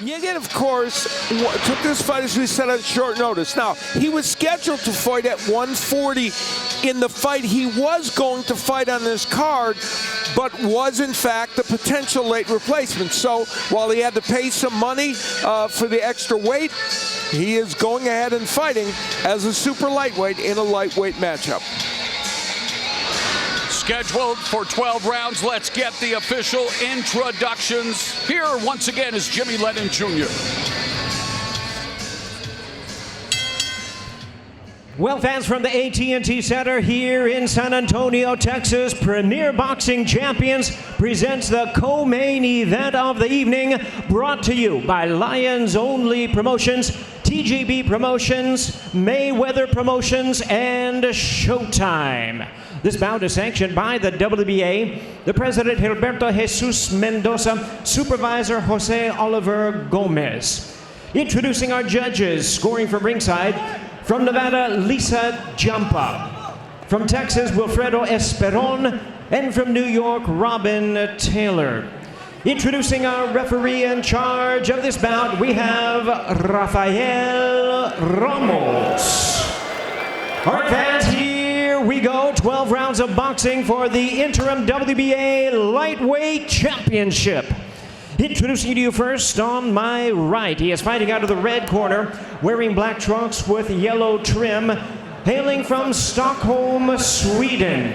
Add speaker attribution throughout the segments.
Speaker 1: Yigit, of course, took this fight, as we said, on short notice. Now, he was scheduled to fight at 140 in the fight he was going to fight on this card, but was, in fact, the potential late replacement. So, while he had to pay some money for the extra weight, he is going ahead and fighting as a super lightweight in a lightweight matchup.
Speaker 2: Scheduled for 12 rounds. Let's get the official introductions. Here, once again, is Jimmy Lennon Jr.
Speaker 3: Well, fans from the AT&T Center here in San Antonio, Texas, Premier Boxing Champions presents the co-main event of the evening, brought to you by Lions Only Promotions, TGB Promotions, Mayweather Promotions, and Showtime. This bout is sanctioned by the WBA, the President Gilberto Jesus Mendoza, Supervisor Jose Oliver Gomez. Introducing our judges, scoring from ringside, from Nevada, Lisa Jampa. From Texas, Wilfredo Esperon. And from New York, Robin Taylor. Introducing our referee in charge of this bout, we have Rafael Ramos. All right, fans, here we go. 12 rounds of boxing for the interim WBA Lightweight Championship. Introducing to you first on my right, he is fighting out of the red corner, wearing black trunks with yellow trim, hailing from Stockholm, Sweden.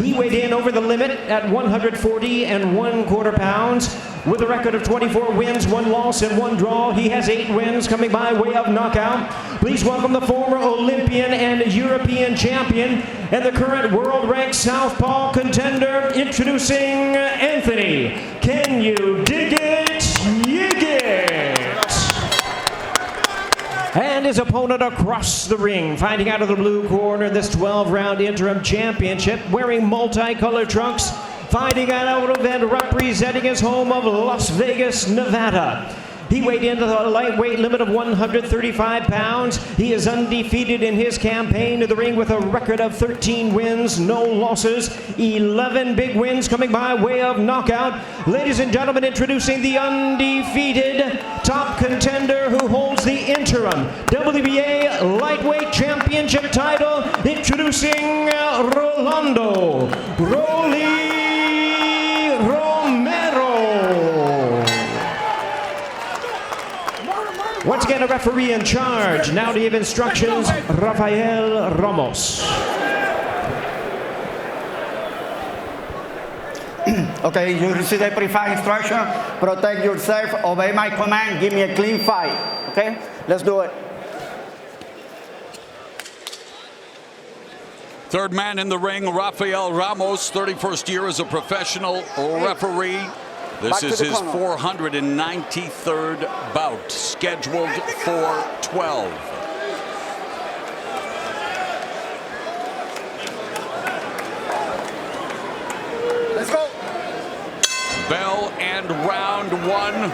Speaker 3: He weighed in over the limit at 140 1/4 pounds. With a record of 24 wins, 1 loss, and 1 draw, he has 8 wins coming by way of knockout. Please welcome the former Olympian and European champion and the current world-ranked southpaw contender, introducing Anthony "Can You Dig It" Yigit. And his opponent across the ring, fighting out of the blue corner, this 12-round interim championship, wearing multicolored trunks, fighting out of and representing his home of Las Vegas, Nevada. He weighed into the lightweight limit of 135 pounds. He is undefeated in his campaign to the ring with a record of 13 wins, no losses, 11 big wins coming by way of knockout. Ladies and gentlemen, introducing the undefeated top contender who holds the interim WBA Lightweight Championship title, introducing Rolando Romero. Once again, a referee in charge. Now to give instructions, Rafael Ramos.
Speaker 4: Okay, you receive a pre-fight instruction. Protect yourself, obey my command, give me a clean fight. Okay, let's do it.
Speaker 2: Third man in the ring, Rafael Ramos, 31st year as a professional referee. This is his 493rd bout, scheduled for 12.
Speaker 4: Let's go.
Speaker 2: Bell and round 1.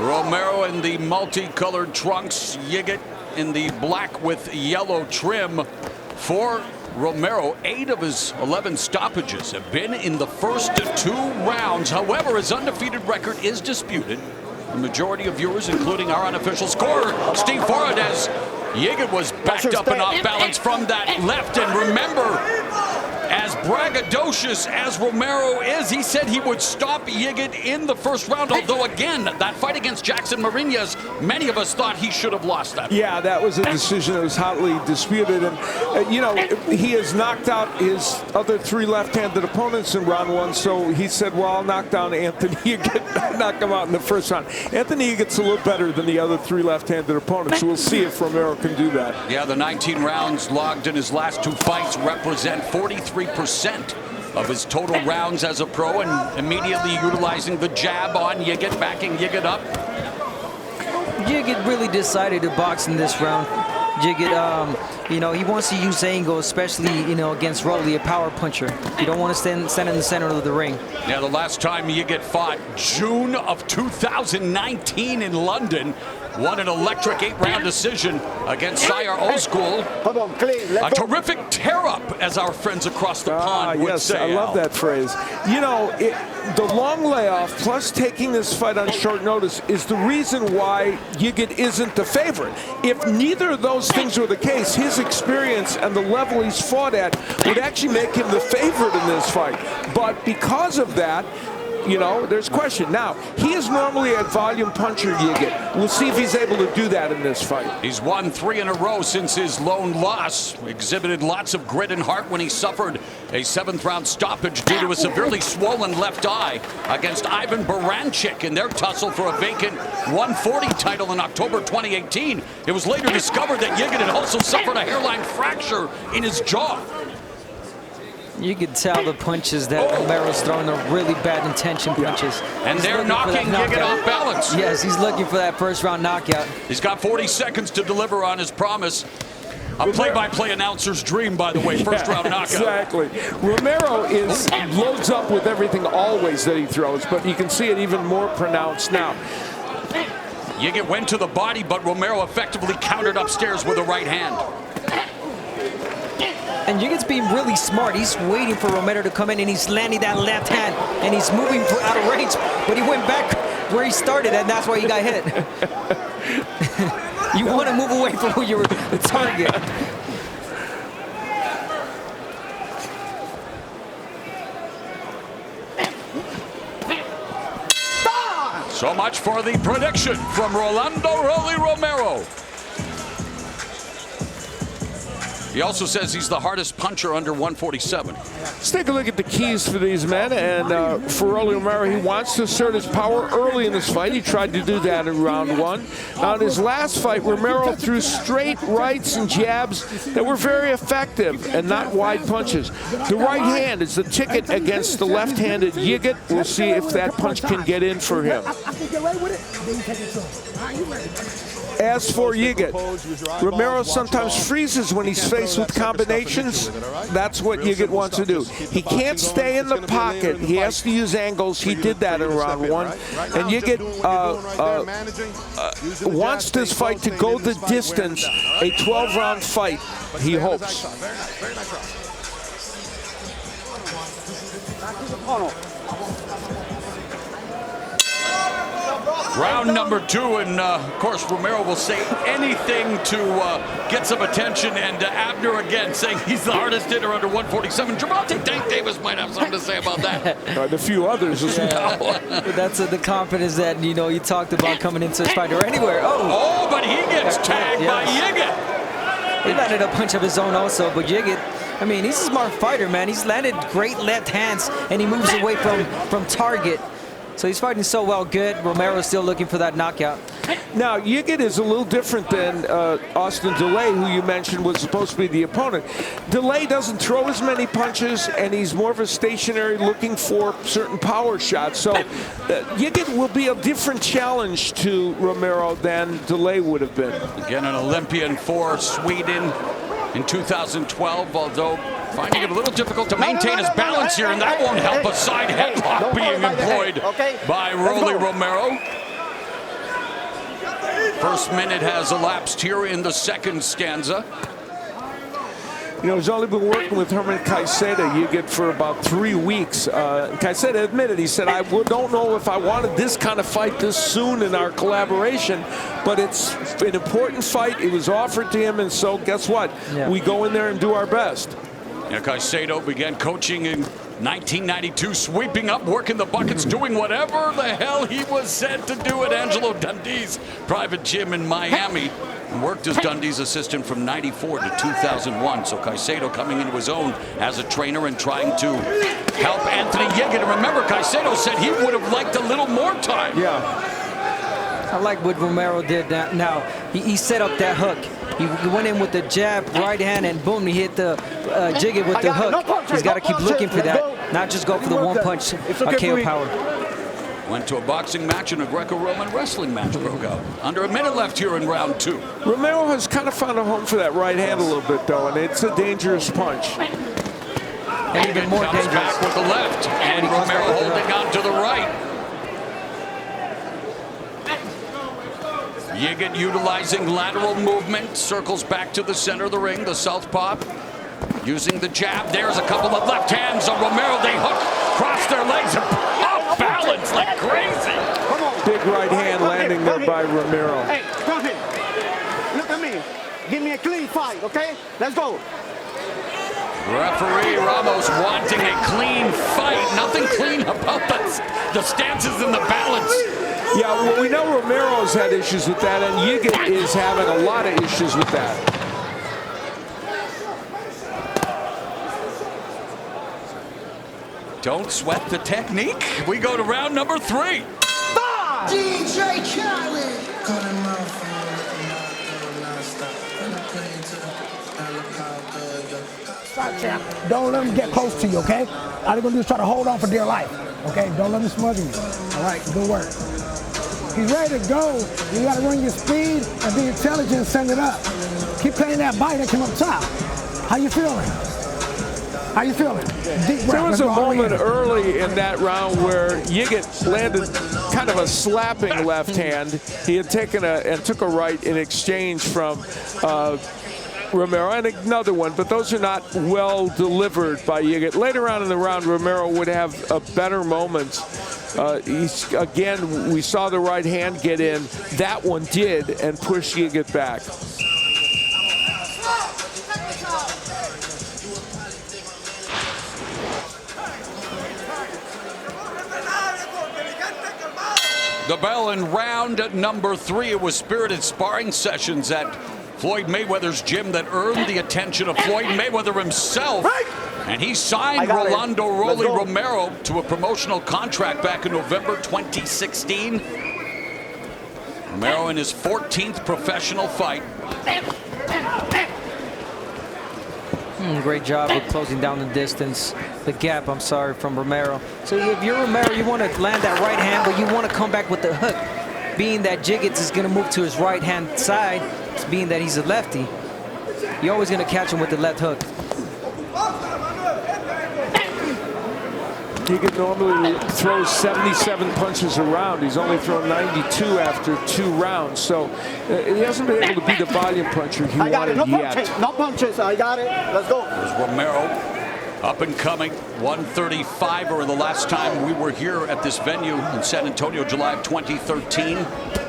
Speaker 2: Romero in the multicolored trunks, Yigit in the black with yellow trim. For Romero, 8 of his 11 stoppages have been in the first 2 rounds. However, his undefeated record is disputed. The majority of viewers, including our unofficial scorer, Steve Forrest, as Yigit was backed up and off balance from that left. And remember, as braggadocious as Romero is, he said he would stop Yigit in the first round. Although, again, that fight against Jackson Mariñez, many of us thought he should have lost that.
Speaker 1: Yeah, that was a decision that was hotly disputed. And, you know, he has knocked out his other 3 left-handed opponents in round 1. So he said, well, I'll knock down Anthony Yigit, knock him out in the first round. Anthony Yigit's a little better than the other 3 left-handed opponents. So we'll see if Romero can do that.
Speaker 2: Yeah, the 19 rounds logged in his last 2 fights represent 43% of his total rounds as a pro, and immediately utilizing the jab on Yigit, backing Yigit up.
Speaker 5: Yigit really decided to box in this round. Yigit, you know, he wants to use angle, especially, you know, against Rolly, a power puncher. You don't want to stand in the center of the ring.
Speaker 2: Yeah, the last time Yigit fought, June of 2019 in London. won an electric 8-round decision against Sire Old School.
Speaker 4: Come on, clean.
Speaker 2: A terrific tear-up, as our friends across the pond would
Speaker 1: yes,
Speaker 2: say.
Speaker 1: I love that phrase. You know, the long layoff plus taking this fight on short notice is the reason why Yigit isn't the favorite. If neither of those things were the case, his experience and the level he's fought at would actually make him the favorite in this fight. But because of that, you know, there's question. Now, he is normally a volume puncher, Yigit. We'll see if he's able to do that in this fight.
Speaker 2: He's won 3 in a row since his lone loss. Exhibited lots of grit and heart when he suffered a 7th-round stoppage due to a severely swollen left eye against Ivan Baranchik in their tussle for a vacant 140 title in October 2018. It was later discovered that Yigit had also suffered a hairline fracture in his jaw.
Speaker 5: You can tell the punches that Romero's throwing are really bad intention punches.
Speaker 2: And they're knocking Yigit off balance.
Speaker 5: Yes, he's looking for that first-round knockout.
Speaker 2: He's got 40 seconds to deliver on his promise. A play-by-play announcer's dream, by the way, first-round knockout.
Speaker 1: Exactly. Romero loads up with everything always that he throws, but you can see it even more pronounced now.
Speaker 2: Yigit went to the body, but Romero effectively countered upstairs with a right hand.
Speaker 5: And Yigit's being really smart. He's waiting for Romero to come in, and he's landing that left hand, and he's moving out of range, but he went back where he started, and that's why he got hit. You want to move away from who you're the target.
Speaker 2: So much for the prediction from Rolando Romero. He also says he's the hardest puncher under 147.
Speaker 1: Let's take a look at the keys for these men. And for Rolly Romero, he wants to assert his power early in this fight. He tried to do that in round 1. Now, in his last fight, Romero threw straight rights and jabs that were very effective and not wide punches. The right hand is the ticket against the left-handed Yigit. We'll see if that punch can get in for him. As for Yigit, Romero sometimes freezes when he's faced with combinations. That's what Yigit wants to do. He can't stay in the pocket. He has to use angles. He did that in round 1. And Yigit wants this fight to go the distance, a 12-round fight, he hopes.
Speaker 2: Round number 2, and of course Romero will say anything to get some attention, and Abner again saying he's the hardest hitter under 147. Gervonta Tank Davis might have something to say about that.
Speaker 1: And a few others as well.
Speaker 5: That's the confidence that, you know, you talked about coming into this fight or anywhere.
Speaker 2: Oh, but he gets tagged by Yigit.
Speaker 5: He landed a punch of his own also, but Yigit, I mean, he's a smart fighter, man. He's landed great left hands, and he moves away from target. So he's fighting so well, good. Romero's still looking for that knockout.
Speaker 1: Now, Yigit is a little different than Austin Delay, who you mentioned was supposed to be the opponent. Delay doesn't throw as many punches, and he's more of a stationary looking for certain power shots. So Yigit will be a different challenge to Romero than Delay would have been.
Speaker 2: Again, an Olympian for Sweden in 2012, although finding it a little difficult to maintain his balance here, and that won't help a side headlock being employed by Rolly Romero. First minute has elapsed here in the second stanza.
Speaker 1: You know, he's only been working with Herman Caicedo, Yigit, for about 3 weeks. Caicedo admitted, he said, I don't know if I wanted this kind of fight this soon in our collaboration, but it's an important fight. It was offered to him, and so guess what? Yeah. We go in there and do our best.
Speaker 2: Yeah, Caicedo began coaching in 1992, sweeping up, working the buckets, doing whatever the hell he was said to do at Angelo Dundee's private gym in Miami. And worked as Dundee's assistant from 94 to 2001. So Caicedo coming into his own as a trainer and trying to help Anthony Yigit. And remember, Caicedo said he would have liked a little more time.
Speaker 1: Yeah.
Speaker 5: I like what Romero did now. He set up that hook. He went in with the jab, right hand, and boom, he hit the Yigit with the hook. He's got to keep looking for that, not just go for the one punch KO power.
Speaker 2: Went to a boxing match and a Greco-Roman wrestling match broke out. Under a minute left here in round 2.
Speaker 1: Romero has kind of found a home for that right hand a little bit, though, and it's a dangerous punch.
Speaker 5: And even more dangerous.
Speaker 2: Back with the left, and Romero holding on to the right. Yigit utilizing lateral movement, circles back to the center of the ring, the southpaw. Using the jab, there's a couple of left hands on Romero. They hook, cross their legs, and off balance like crazy.
Speaker 1: Big right hand landing there by Romero.
Speaker 4: Hey, come here. Look at me. Give me a clean fight, okay? Let's go.
Speaker 2: Referee Ramos wanting a clean fight. Nothing clean about the stances and the balance.
Speaker 1: Yeah, well, we know Romero's had issues with that, and Yigit is having a lot of issues with that.
Speaker 2: Don't sweat the technique. We go to round number 3.
Speaker 6: DJ Khaled.
Speaker 7: Stop, champ. Don't let them get close to you, okay? All they're gonna do is try to hold on for dear life, okay? Don't let them smother you. All right, good work. He's ready to go. You gotta run your speed and be intelligent and send it up. Keep playing that bite that came up top. How you feeling? How you feeling? Deep breath.
Speaker 1: There was
Speaker 7: Let's
Speaker 1: a
Speaker 7: go all
Speaker 1: moment
Speaker 7: in.
Speaker 1: early in that round where Yigit landed kind of a slapping left hand. He had taken took a right in exchange from Romero, and another one, but those are not well delivered by Yigit. Later on in the round, Romero would have a better moment. Again, we saw the right hand get in. That one did, and push Yigit back.
Speaker 2: The bell in round number 3. It was spirited sparring sessions at Floyd Mayweather's gym that earned the attention of Floyd Mayweather himself. And he signed Rolando Romero to a promotional contract back in November 2016. Romero in his 14th professional fight.
Speaker 5: Great job of closing down the distance, the gap, from Romero. So if you're Romero, you want to land that right hand, but you want to come back with the hook. Being that Yigit is going to move to his right-hand side, being that he's a lefty, you're always going to catch him with the left hook.
Speaker 1: Yigit normally throws 77 punches a round. He's only thrown 92 after 2 rounds, so he hasn't been able to be the volume puncher he wanted yet.
Speaker 4: No punches. I got it. Let's go.
Speaker 2: There's Romero, up and coming, 135er in the last time we were here at this venue in San Antonio, July of 2013.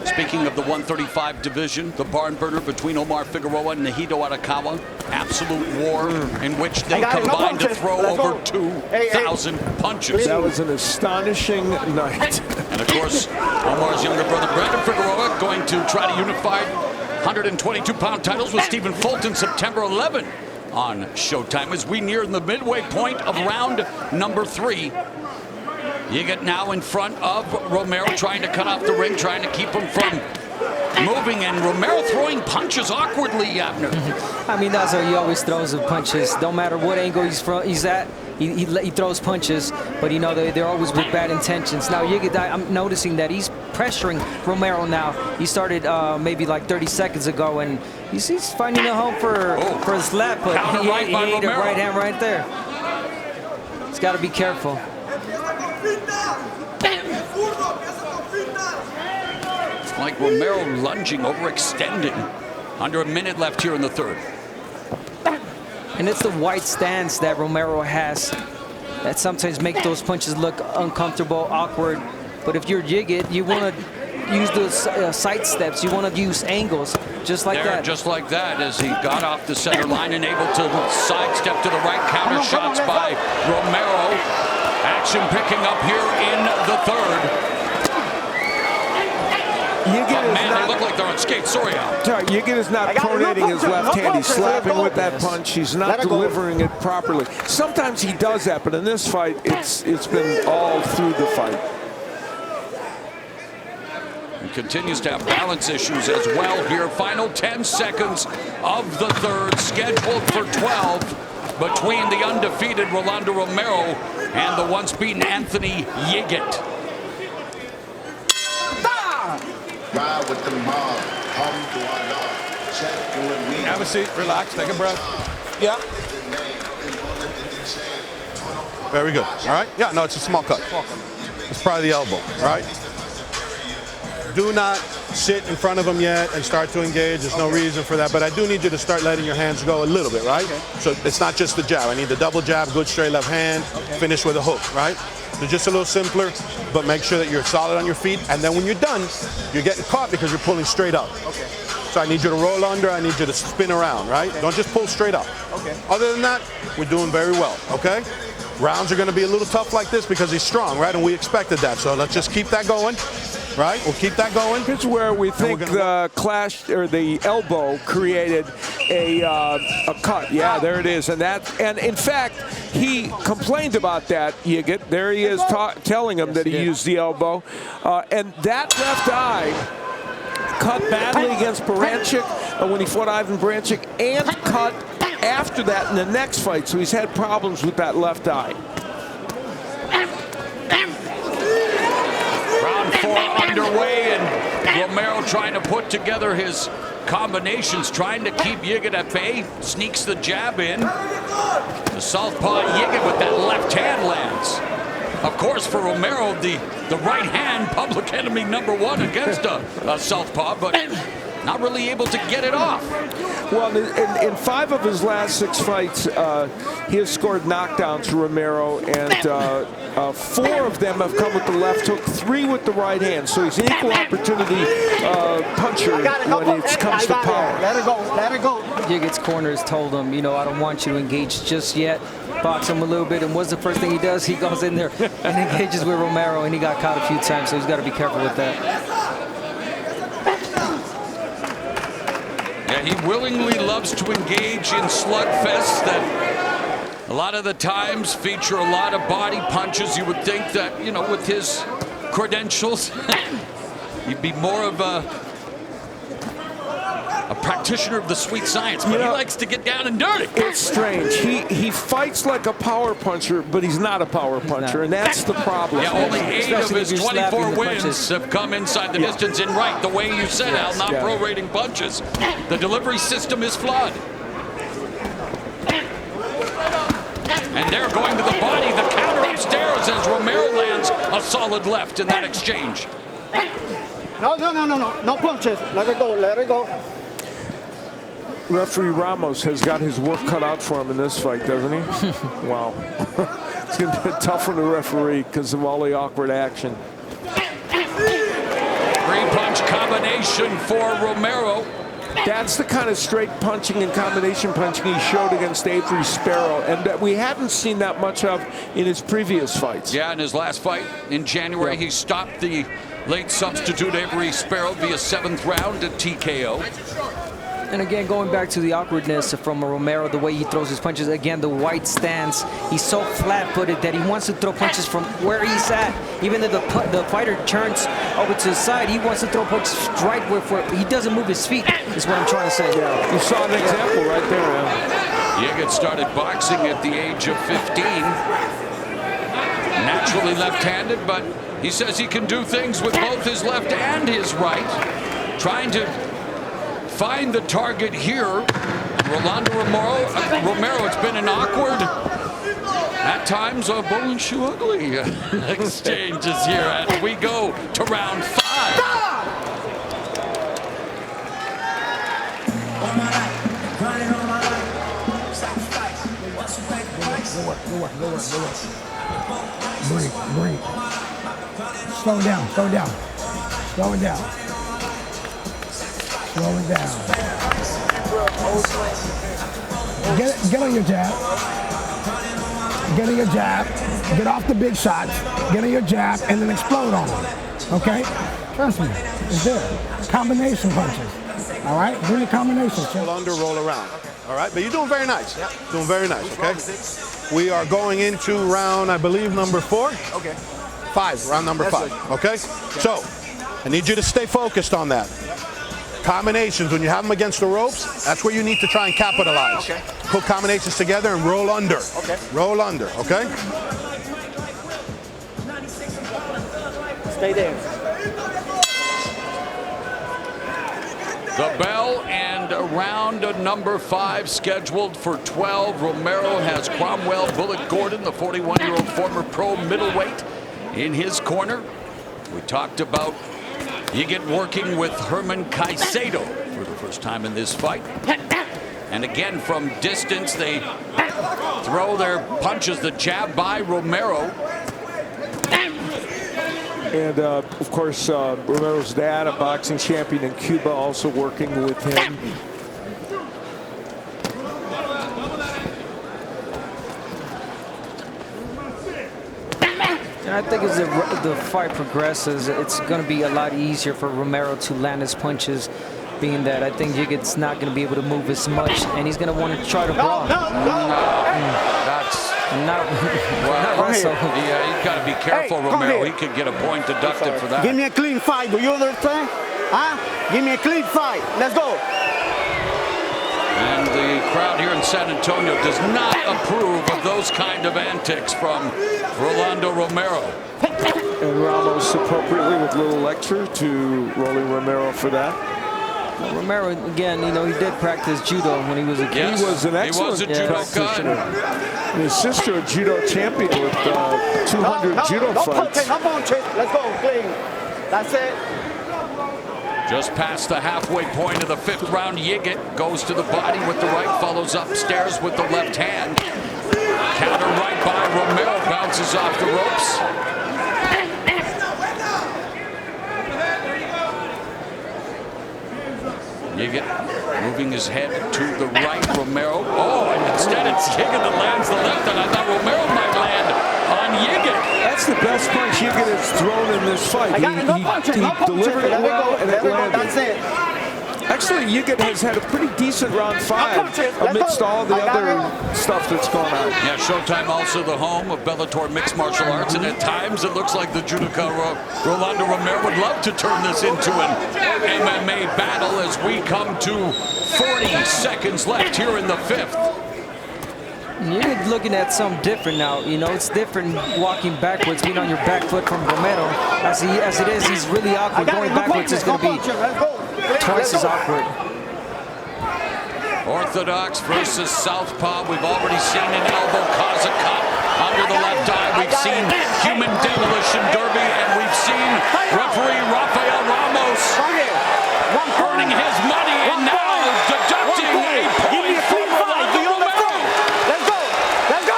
Speaker 2: Speaking of the 135 division, the barn burner between Omar Figueroa and Nahido Arakawa. Absolute war in which they combined to throw over 2,000 punches.
Speaker 1: That was an astonishing night.
Speaker 2: And of course, Omar's younger brother, Brandon Figueroa, going to try to unify 122-pound titles with Stephen Fulton September 11 on Showtime as we near the midway point of round number 3. Yigit now in front of Romero, trying to cut off the ring, trying to keep him from moving, and Romero throwing punches awkwardly, Abner.
Speaker 5: I mean, that's how he always throws the punches. Don't matter what angle he's at, he throws punches, but you know, they're always with bad intentions. Now, Yigit, I'm noticing that he's pressuring Romero now. He started maybe like 30 seconds ago, and he's finding a home for his slap, but he ate a right hand right there. He's got to be careful.
Speaker 2: It's like Romero lunging, overextending. Under a minute left here in the 3rd.
Speaker 5: And it's the wide stance that Romero has that sometimes make those punches look uncomfortable, awkward. But if you're Yigit, you want to use those side steps. You want to use angles just like that.
Speaker 2: Just like that, as he got off the center line and able to sidestep to the right. Counter shots by Romero. Action picking up here in the 3rd. They look like they're on skates. Sorry, Al.
Speaker 1: Yigit is not pronating his left hand. He's slapping with that punch. He's not delivering it properly. Sometimes he does that, but in this fight, it's been all through the fight.
Speaker 2: And continues to have balance issues as well here. Final 10 seconds of the 3rd, scheduled for 12 between the undefeated Rolando Romero and the once beaten Anthony Yigit.
Speaker 6: Ride with the mob.
Speaker 8: Have a seat, relax, take a breath. Yeah. Very good. All right. Yeah, no, it's a small cut. It's probably the elbow. All right. Do not sit in front of him yet and start to engage. There's no reason for that, but I do need you to start letting your hands go a little bit, right? So it's not just the jab. I need the double jab, good straight left hand, finish with a hook, right? So just a little simpler, but make sure that you're solid on your feet. And then when you're done, you're getting caught because you're pulling straight up. So I need you to roll under, I need you to spin around, right? Don't just pull straight up. Other than that, we're doing very well, okay? Rounds are gonna be a little tough like this because he's strong, right? And we expected that, so let's just keep that going. Right, we'll keep that going.
Speaker 1: Here's where we think the clash or the elbow created a cut. Yeah, there it is, and in fact he complained about that. Yigit, there he is telling him that he used the elbow, and that left eye cut badly against Baranchik when he fought Ivan Baranchik, and cut after that in the next fight. So he's had problems with that left eye.
Speaker 2: Round 4 underway, and Romero trying to put together his combinations, trying to keep Yigit at bay. Sneaks the jab in. The southpaw Yigit with that left hand lands. Of course, for Romero, the right hand, public enemy #1 against a southpaw, but not really able to get it off.
Speaker 1: Well, in 5 of his last 6 fights, he has scored knockdowns to Romero, and 4 of them have come with the left hook, 3 with the right hand. So he's an equal opportunity puncher when it comes to power.
Speaker 4: Let it go, let it go.
Speaker 5: Yigit's corners told him, you know, I don't want you to engage just yet. Box him a little bit, and what's the first thing he does? He goes in there and engages with Romero, and he got caught a few times, so he's got to be careful with that.
Speaker 2: Yeah, he willingly loves to engage in slugfests that a lot of the times feature a lot of body punches. You would think that, you know, with his credentials, he'd be more of a practitioner of the sweet science, but he likes to get down and dirty.
Speaker 1: It's strange. He fights like a power puncher, but he's not a power puncher, and that's the problem.
Speaker 2: Yeah, only 8 of his 24 wins have come inside the distance in right, the way you said, Al, not prorating punches. The delivery system is flawed. And they're going to the body, the counter upstairs as Romero lands a solid left in that exchange.
Speaker 4: No punches. Let it go, let it go.
Speaker 1: Referee Ramos has got his work cut out for him in this fight, doesn't he? Wow. It's going to be a tough one to referee because of all the awkward action.
Speaker 2: 3-punch combination for Romero.
Speaker 1: That's the kind of straight punching and combination punching he showed against Avery Sparrow, and that we haven't seen that much of in his previous fights.
Speaker 2: Yeah, in his last fight in January, he stopped the late substitute Avery Sparrow via 7th round to TKO.
Speaker 5: And again, going back to the awkwardness from Romero, the way he throws his punches, again, the white stance. He's so flat-footed that he wants to throw punches from where he's at. Even if the fighter turns over to the side, he wants to throw punches right where he doesn't move his feet, is what I'm trying to say.
Speaker 1: Yeah, you saw an example right there.
Speaker 2: Yigit started boxing at the age of 15. Naturally left-handed, but he says he can do things with both his left and his right. Trying to find the target here. Rolando Romero, it's been an awkward, at times a bull and shoe ugly exchanges here as we go to round 5.
Speaker 7: Go work. Breathe. Slow down. Slow it down. Slow it down. Get on your jab. Get on your jab. Get off the big shots. Get on your jab and then explode on them. Okay? Trust me. It's there. Combination punches. All right? Do the combinations.
Speaker 8: Roll under, roll around. All right? But you're doing very nice. Doing very nice, okay? We are going into round, I believe, number 4.
Speaker 4: Okay.
Speaker 8: 5, round number 5. Okay? So, I need you to stay focused on that. Combinations, when you have them against the ropes, that's where you need to try and capitalize.
Speaker 4: Okay.
Speaker 8: Put combinations together and roll under.
Speaker 4: Okay.
Speaker 8: Roll under, okay?
Speaker 4: Stay there.
Speaker 2: The bell and round number 5 scheduled for 12. Romero has Cromwell Bullet Gordon, the 41-year-old former pro middleweight, in his corner. We talked about Yigit working with Herman Caicedo for the first time in this fight. And again, from distance, they throw their punches. The jab by Romero.
Speaker 1: And, of course, Romero's dad, a boxing champion in Cuba, also working with him.
Speaker 5: And I think as the fight progresses, it's going to be a lot easier for Romero to land his punches, being that I think Yigit's not going to be able to move as much, and he's going to want to try to brawl.
Speaker 2: That's
Speaker 5: not
Speaker 2: wrestle. Yeah, you've got to be careful, Romero. He could get a point deducted for that.
Speaker 4: Give me a clean fight. Do you understand? Huh? Give me a clean fight. Let's go.
Speaker 2: And the crowd here in San Antonio does not approve of those kind of antics from Rolando Romero.
Speaker 1: And Ramos appropriately with a little lecture to Rolling Romero for that.
Speaker 5: Romero, again, you know, he did practice judo when he was a kid.
Speaker 2: Yes,
Speaker 1: he was an excellent
Speaker 2: judoka.
Speaker 1: And his sister, a judo champion with 200 judo fights.
Speaker 4: No punches. Let's go, clean. That's it.
Speaker 2: Just past the halfway point of the 5th round, Yigit goes to the body with the right, follows upstairs with the left hand. Counter right by Romero, bounces off the ropes. Yigit moving his head to the right, Romero. Oh, and instead it's Yigit that lands the left, and I thought Romero might land on Yigit.
Speaker 1: That's the best punch Yigit has thrown in this fight. He delivered it well, and it landed.
Speaker 4: That's it.
Speaker 1: Actually, Yigit has had a pretty decent round 5 amidst all the other stuff that's going on.
Speaker 2: Yeah, Showtime also the home of Bellator Mixed Martial Arts, and at times it looks like the judoka Rolando Romero would love to turn this into an MMA battle as we come to 40 seconds left here in the 5th.
Speaker 5: You're looking at something different now. You know, it's different walking backwards, being on your back foot from Romero. As it is, he's really awkward. Going backwards is going to be twice as awkward.
Speaker 2: Orthodox versus southpaw. We've already seen an elbow cause a cut under the left eye. We've seen human demolition derby, and we've seen referee Rafael Ramos earning his money and now deducting a point from Rolando Romero.
Speaker 4: Let's go. Let's go.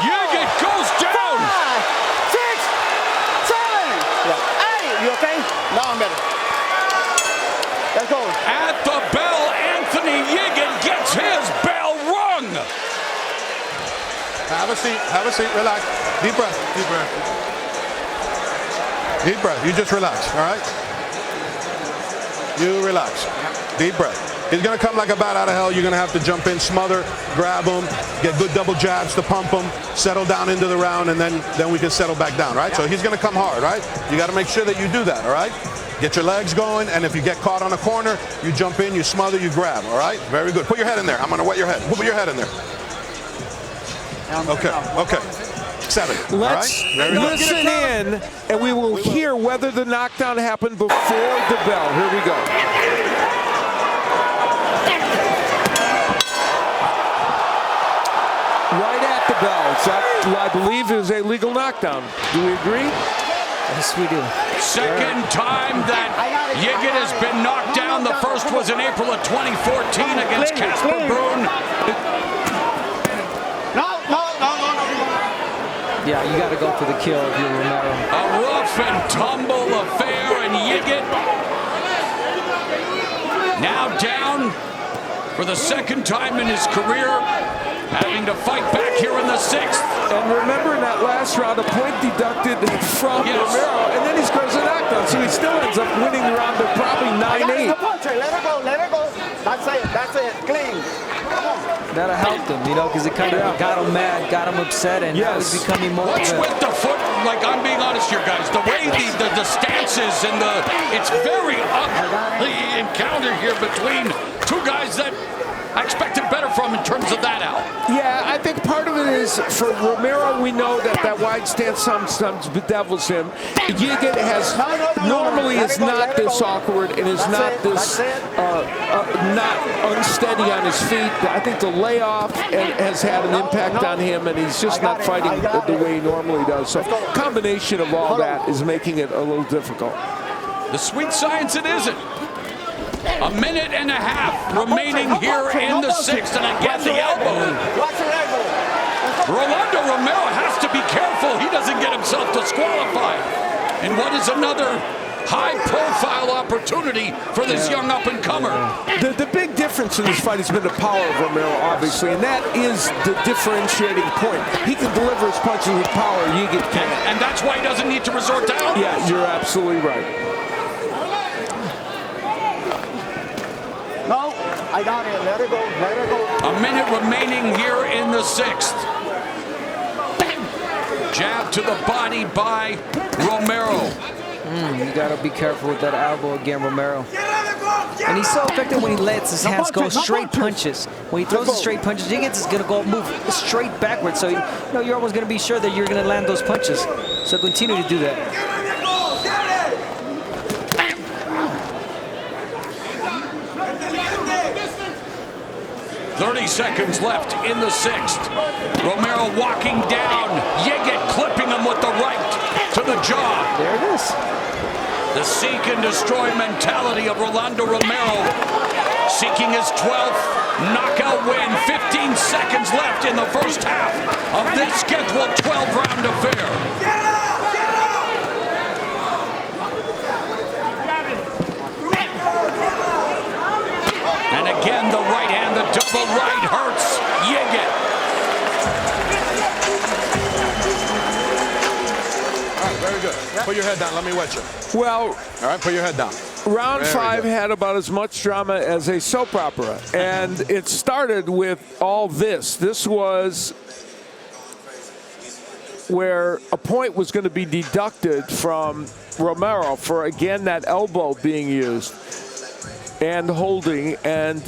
Speaker 2: Yigit goes down.
Speaker 4: 5, 6, 7, 8. You okay? No, I'm better. Let's go.
Speaker 2: At the bell, Anthony Yigit gets his bell rung.
Speaker 8: Have a seat, relax. Deep breath, deep breath. Deep breath, you just relax, all right? You relax, deep breath. He's gonna come like a bat out of hell. You're gonna have to jump in, smother, grab him, get good double jabs to pump him, settle down into the round, and then we can settle back down, right? So he's gonna come hard, right? You gotta make sure that you do that, all right? Get your legs going, and if you get caught on a corner, you jump in, you smother, you grab, all right? Very good. Put your head in there. I'm gonna wet your head. Put your head in there. Okay. 7.
Speaker 1: Let's listen in, and we will hear whether the knockdown happened before the bell. Here we go. Right at the bell. That, I believe, is a legal knockdown. Do we agree?
Speaker 5: Yes, we do.
Speaker 2: Second time that Yigit has been knocked down. The first was in April of 2014 against Casper Brune.
Speaker 5: Yeah, you got to go for the kill if you're Romero.
Speaker 2: A rough and tumble affair, and Yigit now down for the second time in his career, having to fight back here in the 6th.
Speaker 1: And remember, in that last round, a point deducted from Romero, and then he scores a knockdown, so he still ends up winning the round of probably 9-8.
Speaker 4: Let it go. That's it, clean.
Speaker 5: That'll help him, you know, because it kind of got him mad, got him upset, and now he's becoming more.
Speaker 2: What's with the foot? Like, I'm being honest here, guys. The way the stances and it's very ugly encounter here between two guys that I expected better from in terms of that out.
Speaker 1: Yeah, I think part of it is is, for Romero, we know that wide stance sometimes bedevils him. Yigit normally is not this awkward and is not this not unsteady on his feet. I think the layoff has had an impact on him, and he's just not fighting the way he normally does. So combination of all that is making it a little difficult.
Speaker 2: The sweet science it isn't. A minute and a half remaining here in the sixth, and again the elbow. Rolando Romero has to be careful he doesn't get himself disqualified. And what is another high-profile opportunity for this young up-and-comer?
Speaker 1: The big difference in this fight has been the power of Romero, obviously, and that is the differentiating point. He can deliver his punches with power, Yigit can't.
Speaker 2: And that's why he doesn't need to resort to elbows.
Speaker 1: Yeah, you're absolutely right.
Speaker 4: No, I got it. Let it go. Let it go.
Speaker 2: A minute remaining here in the sixth. Jab to the body by Romero.
Speaker 5: You gotta be careful with that elbow again, Romero. And he's so effective when he lets his hands go straight punches. When he throws the straight punches, Yigit is gonna go move straight backwards. So you're always gonna be sure that you're gonna land those punches. So continue to do that.
Speaker 2: 30 seconds left in the sixth. Romero walking down. Yigit clipping him with the right to the jaw.
Speaker 5: There it is.
Speaker 2: The seek and destroy mentality of Rolando Romero, seeking his 12th knockout win. 15 seconds left in the first half of this scheduled 12-round affair. And again, the right hand, the double right hurts Yigit.
Speaker 8: All right, very good. Put your head down. Let me wet you.
Speaker 1: Well,
Speaker 8: all right, put your head down.
Speaker 1: Round 5 had about as much drama as a soap opera, and it started with all this. This was where a point was going to be deducted from Romero for, again, that elbow being used and holding, and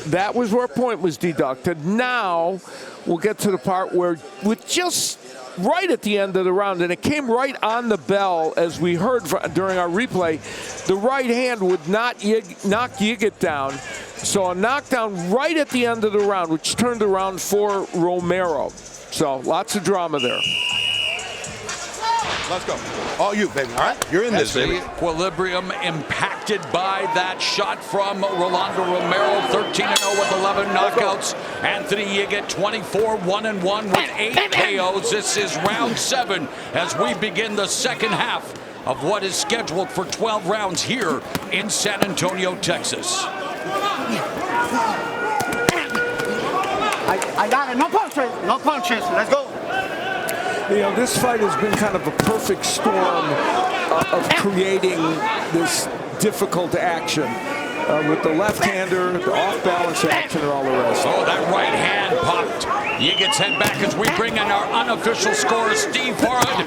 Speaker 1: that was where a point was deducted. Now we'll get to the part where, with just right at the end of the round, and it came right on the bell, as we heard during our replay, the right hand would not knock Yigit down. So a knockdown right at the end of the round, which turned around for Romero. So lots of drama there.
Speaker 8: Let's go. All you, baby. All right? You're in this, baby.
Speaker 2: Equilibrium impacted by that shot from Rolando Romero. 13-0 with 11 knockouts. Anthony Yigit 24-1-1 with 8 KOs. This is round 7 as we begin the second half of what is scheduled for 12 rounds here in San Antonio, Texas.
Speaker 4: I got it. No punches. No punches. Let's go.
Speaker 1: You know, this fight has been kind of a perfect storm of creating this difficult action with the left-hander, the off-balance action, and all the rest.
Speaker 2: Oh, that right hand popped. Yigit's head back as we bring in our unofficial scorer, Steve Farhad.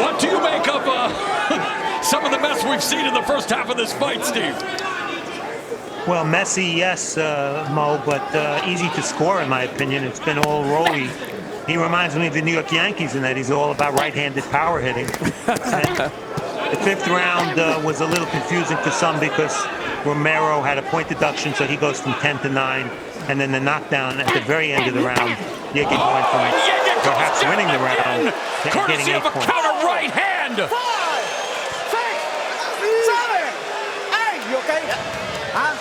Speaker 2: What do you make of some of the mess we've seen in the first half of this fight, Steve?
Speaker 9: Well, messy, yes, Mo, but easy to score, in my opinion. It's been all rolly. He reminds me of the New York Yankees in that he's all about right-handed power hitting. The fifth round was a little confusing for some because Romero had a point deduction, so he goes from 10 to 9. And then the knockdown at the very end of the round, Yigit went from perhaps winning the round to getting 8 points.
Speaker 2: Counter right hand.
Speaker 4: 5, 6, 7, 8. You okay? Huh?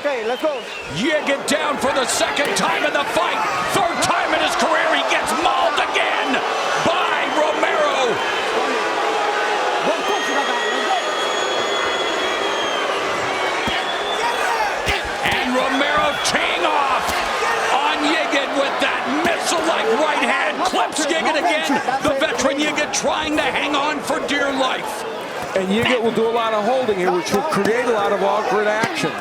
Speaker 4: Okay, let's go.
Speaker 2: Yigit down for the second time in the fight. Third time in his career, he gets mauled again by Romero. And Romero teeing off on Yigit with that missile-like right hand. Clips Yigit again. The veteran Yigit trying to hang on for dear life.
Speaker 1: And Yigit will do a lot of holding here, which will create a lot of awkward action.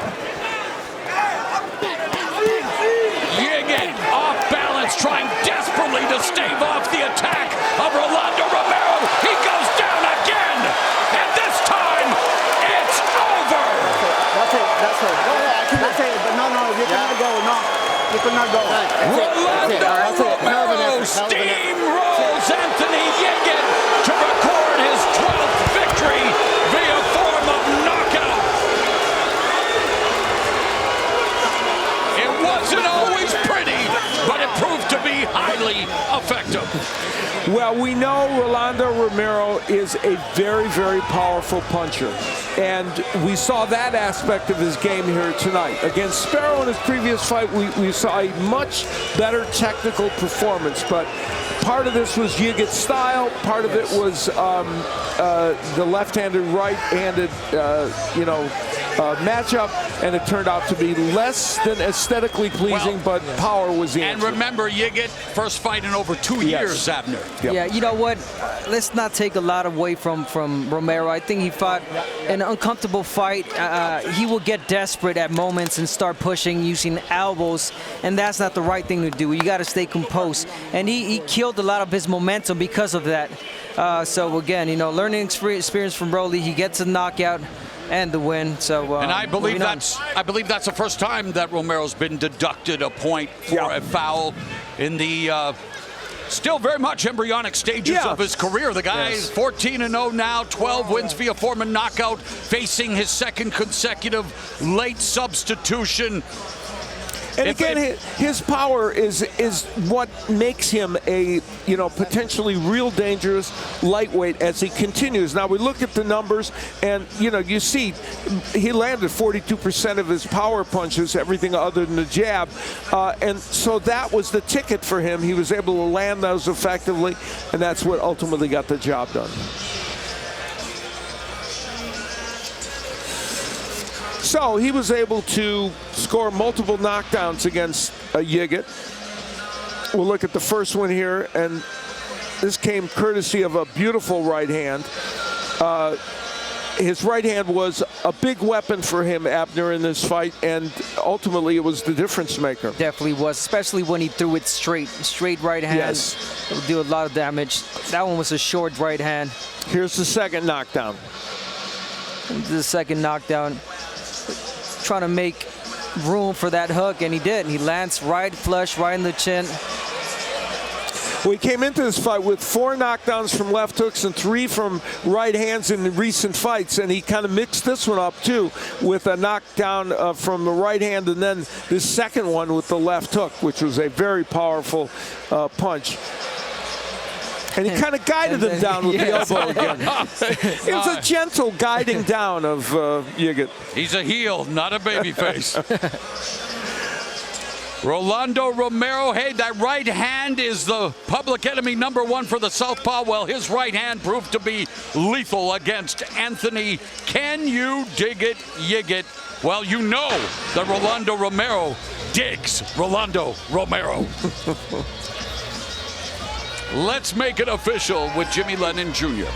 Speaker 2: Yigit off balance, trying desperately to stave off the attack of Rolando Romero. He goes down again, and this time it's over.
Speaker 4: That's it. That's it. But no, you cannot go. No, you could not go.
Speaker 2: Rolando Romero steamrolls Anthony Yigit to record his 12th victory via form of knockout. It wasn't always pretty, but it proved to be highly effective.
Speaker 1: Well, we know Rolando Romero is a very, very powerful puncher. And we saw that aspect of his game here tonight. Against Sparrow in his previous fight, we saw a much better technical performance. But part of this was Yigit's style. Part of it was the left-handed, right-handed, matchup. And it turned out to be less than aesthetically pleasing, but power was the answer.
Speaker 2: And remember, Yigit, first fight in over 2 years, Abner.
Speaker 1: Yep.
Speaker 5: Yeah, you know what? Let's not take a lot away from Romero. I think he fought an uncomfortable fight. He will get desperate at moments and start pushing using elbows, and that's not the right thing to do. You got to stay composed. And he killed a lot of his momentum because of that. So again, learning experience from Broly. He gets a knockout and the win. So
Speaker 2: and I believe that's the first time that Romero's been deducted a point for a foul in the still very much embryonic stages of his career. The guy is 14-0 now, 12 wins via form of knockout, facing his second consecutive late substitution.
Speaker 1: And again, his power is what makes him a potentially real dangerous lightweight as he continues. Now we look at the numbers, and you see he landed 42% of his power punches, everything other than the jab, and so that was the ticket for him. He was able to land those effectively, and that's what ultimately got the job done. So he was able to score multiple knockdowns against Yigit. We'll look at the first one here, and this came courtesy of a beautiful right hand. His right hand was a big weapon for him, Abner, in this fight, and ultimately it was the difference maker.
Speaker 5: Definitely was, especially when he threw it straight right hand.
Speaker 1: Yes.
Speaker 5: It would do a lot of damage. That one was a short right hand.
Speaker 1: Here's the second knockdown.
Speaker 5: The second knockdown. Trying to make room for that hook, and he did. He lands right flush, right in the chin.
Speaker 1: We came into this fight with 4 knockdowns from left hooks and 3 from right hands in recent fights, and he kind of mixed this one up too with a knockdown from the right hand, and then this second one with the left hook, which was a very powerful punch. And he kind of guided him down with the elbow again. It was a gentle guiding down of Yigit.
Speaker 2: He's a heel, not a babyface. Rolando Romero, hey, that right hand is the public enemy #1 for the southpaw. Well, his right hand proved to be lethal against Anthony. Can you dig it, Yigit? Well, you know that Rolando Romero digs Rolando Romero. Let's make it official with Jimmy Lennon Jr.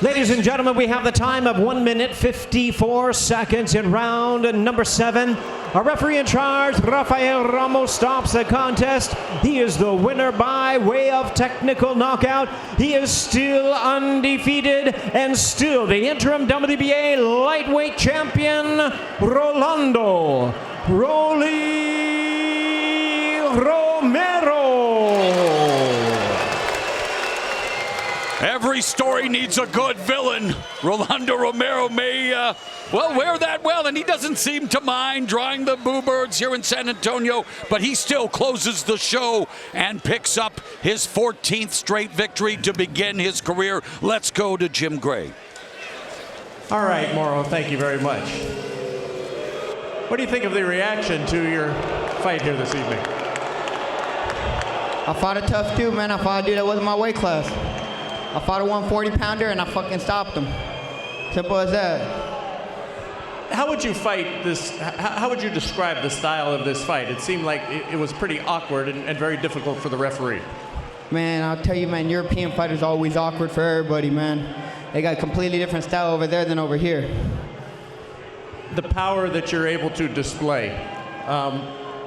Speaker 3: Ladies and gentlemen, we have the time of 1 minute 54 seconds in round number 7. Our referee in charge, Rafael Ramos, stops the contest. He is the winner by way of technical knockout. He is still undefeated and still the interim WBA lightweight champion, Rolando Romero.
Speaker 2: Every story needs a good villain. Rolando Romero may, wear that well, and he doesn't seem to mind drawing the boo birds here in San Antonio, but he still closes the show and picks up his 14th straight victory to begin his career. Let's go to Jim Gray.
Speaker 10: All right, Moro, thank you very much. What do you think of the reaction to your fight here this evening?
Speaker 11: I fought a tough dude, man. I fought a dude that wasn't my weight class. I fought a 140-pounder, and I fucking stopped him. Simple as that.
Speaker 10: How would you fight this? How would you describe the style of this fight? It seemed like it was pretty awkward and very difficult for the referee.
Speaker 11: Man, I'll tell you, man, European fighters are always awkward for everybody, man. They got a completely different style over there than over here.
Speaker 10: The power that you're able to display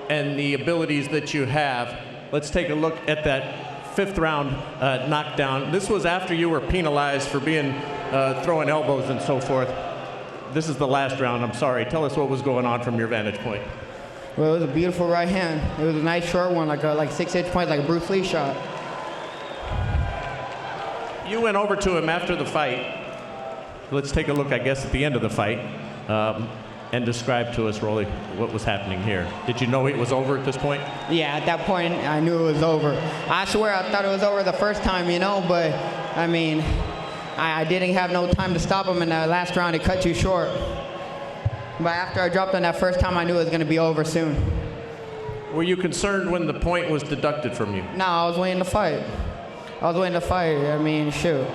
Speaker 10: and the abilities that you have. Let's take a look at that 5th round knockdown. This was after you were penalized for throwing elbows and so forth. This is the last round. I'm sorry. Tell us what was going on from your vantage point.
Speaker 11: Well, it was a beautiful right hand. It was a nice short one, like 6-inch point, like a Bruce Lee shot.
Speaker 10: You went over to him after the fight. Let's take a look, I guess, at the end of the fight and describe to us, Rolly, what was happening here. Did you know it was over at this point?
Speaker 11: Yeah, at that point, I knew it was over. I swear I thought it was over the first time, you know, but, I mean, I didn't have no time to stop him in that last round. It cut too short. But after I dropped him that first time, I knew it was going to be over soon.
Speaker 10: Were you concerned when the point was deducted from you?
Speaker 11: No, I was waiting to fight. I mean, shoot.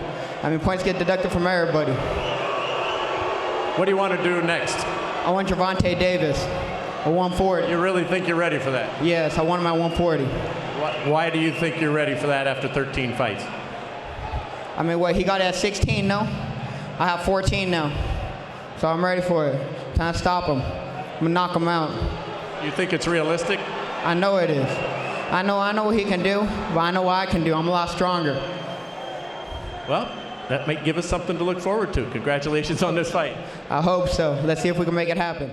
Speaker 11: I mean, points get deducted from everybody.
Speaker 10: What do you want to do next?
Speaker 11: I want Gervonta Davis, a 140.
Speaker 10: You really think you're ready for that?
Speaker 11: Yes, I want him at 140.
Speaker 10: Why do you think you're ready for that after 13 fights?
Speaker 11: I mean, what, he got it at 16 now? I have 14 now. So I'm ready for it. Time to stop him. I'm gonna knock him out.
Speaker 10: You think it's realistic?
Speaker 11: I know it is. I know what he can do, but I know what I can do. I'm a lot stronger.
Speaker 10: Well, that might give us something to look forward to. Congratulations on this fight.
Speaker 11: I hope so. Let's see if we can make it happen.